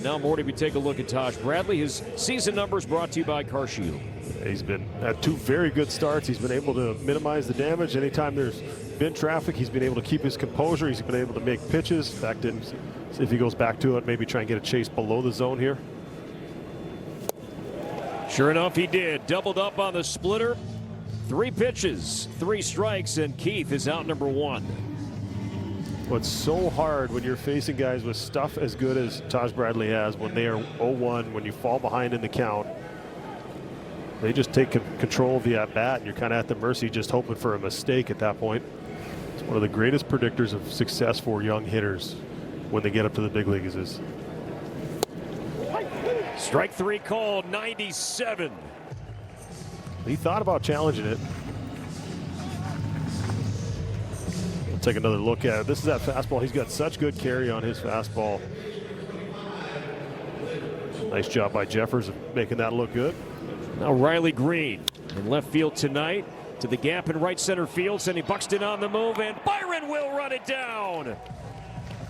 now, Morty, we take a look at Taj Bradley. His season numbers brought to you by CarShield. He's been at 2 very good starts. He's been able to minimize the damage. Anytime there's been traffic, he's been able to keep his composure. He's been able to make pitches. In fact, if he goes back to it, maybe try and get a chase below the zone here. Sure enough, he did. Doubled up on the splitter. 3 pitches, 3 strikes, and Keith is out number 1. Well, it's so hard when you're facing guys with stuff as good as Taj Bradley has when they are 0-1, when you fall behind in the count. They just take control of the at-bat, and you're kind of at the mercy, just hoping for a mistake at that point. It's one of the greatest predictors of success for young hitters when they get up to the big leagues is. Strike 3 called, 97. He thought about challenging it. We'll take another look at it. This is that fastball. He's got such good carry on his fastball. Nice job by Jeffers of making that look good. Now Riley Green in left field tonight. To the gap in right center field. Sending Buxton on the move, and Byron will run it down.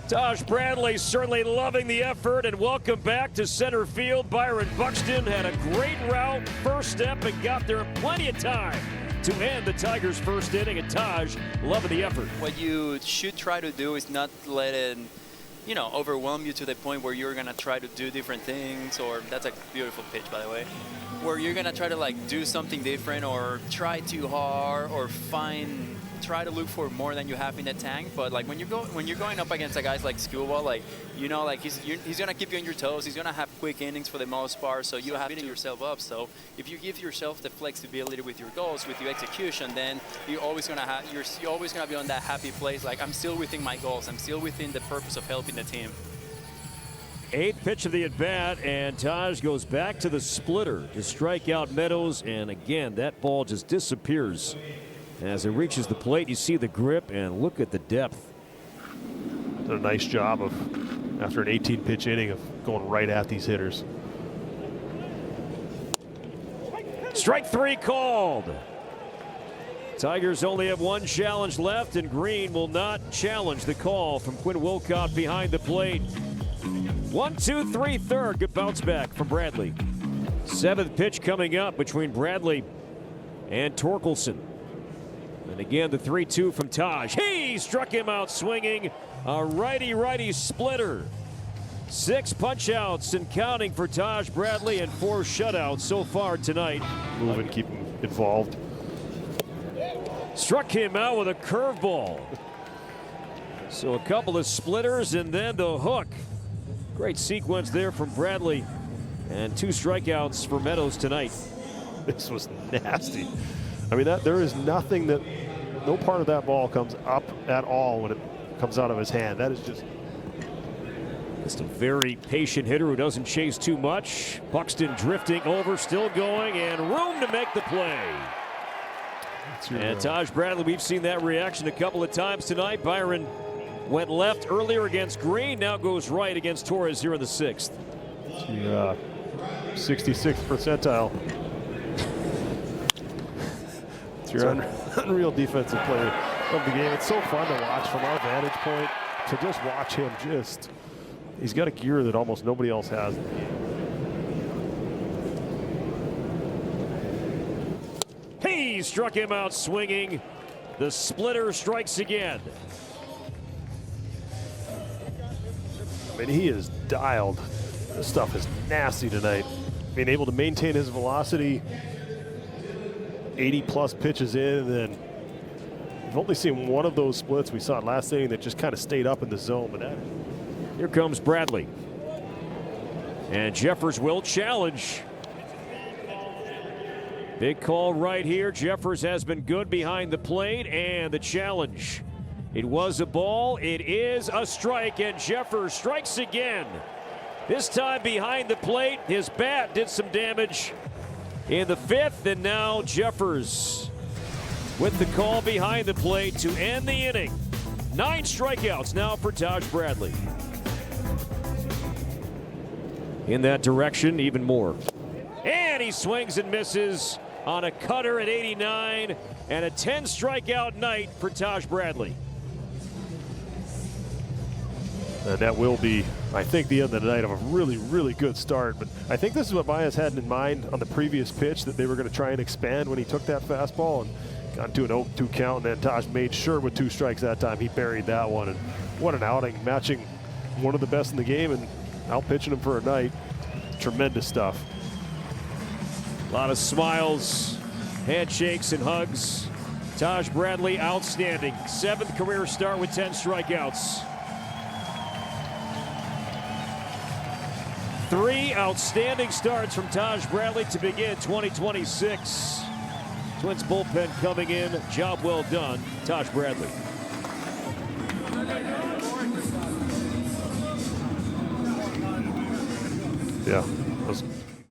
Taj Bradley certainly loving the effort, and welcome back to center field. Byron Buxton had a great route, first step, and got there in plenty of time to end the Tigers' first inning, and Taj loving the effort. What you should try to do is not let it, overwhelm you to the point where you're going to try to do different things, or that's a beautiful pitch, by the way, where you're going to try to do something different or try too hard or try to look for more than you have in the tank. But when you're going up against a guys like Skubal, he's gonna keep you on your toes. He's gonna have quick innings for the most part, so you have to beat yourself up. So if you give yourself the flexibility with your goals, with your execution, then you're always gonna be on that happy place. I'm still within my goals. I'm still within the purpose of helping the team. 8th pitch of the at-bat, and Taj goes back to the splitter to strike out Meadows, and again that ball just disappears. As it reaches the plate, you see the grip, and look at the depth. Did a nice job of, after an 18-pitch inning, of going right at these hitters. Strike 3 called. Tigers only have 1 challenge left, and Green will not challenge the call from Quinn Wilcott behind the plate. 1-2-3 third. Good bounce back from Bradley. 7th pitch coming up between Bradley and Torkelson. And again, the 3-2 from Taj. He struck him out swinging. A righty-righty splitter. 6 punch-outs and counting for Taj Bradley, and 4 shutouts so far tonight. Move and keep him involved. Struck him out with a curveball. So a couple of splitters and then the hook. Great sequence there from Bradley. And 2 strikeouts for Meadows tonight. This was nasty. I mean, there is nothing no part of that ball comes up at all when it comes out of his hand. That is just a very patient hitter who doesn't chase too much. Buxton drifting over, still going, and room to make the play. And Taj Bradley, we've seen that reaction a couple of times tonight. Byron went left earlier against Green, now goes right against Torres here in the 6th. 66th percentile. It's your unreal defensive play of the game. It's so fun to watch from our vantage point, to just watch him he's got a gear that almost nobody else has. He struck him out swinging. The splitter strikes again. I mean, he is dialed. This stuff is nasty tonight. Being able to maintain his velocity 80-plus pitches in, and then we've only seen one of those splits. We saw it last inning that just kind of stayed up in the zone. But here comes Bradley. And Jeffers will challenge. Big call right here. Jeffers has been good behind the plate, and the challenge. It was a ball. It is a strike, and Jeffers strikes again. This time behind the plate. His bat did some damage in the 5th, and now Jeffers with the call behind the plate to end the inning. 9 strikeouts now for Taj Bradley. In that direction, even more. And he swings and misses on a cutter at 89, and a 10 strikeout night for Taj Bradley. And that will be I think the end of the night of a really, really good start. But I think this is what Baez had in mind on the previous pitch, that they were going to try and expand when he took that fastball and got to an 0-2 count. And then Taj made sure with 2 strikes that time he buried that one. And what an outing, matching one of the best in the game and out pitching him for a night. Tremendous stuff. A lot of smiles, handshakes, and hugs. Taj Bradley, outstanding. 7th career start with 10 strikeouts. 3 outstanding starts from Taj Bradley to begin 2026. Twins bullpen coming in. Job well done, Taj Bradley. Yeah, that was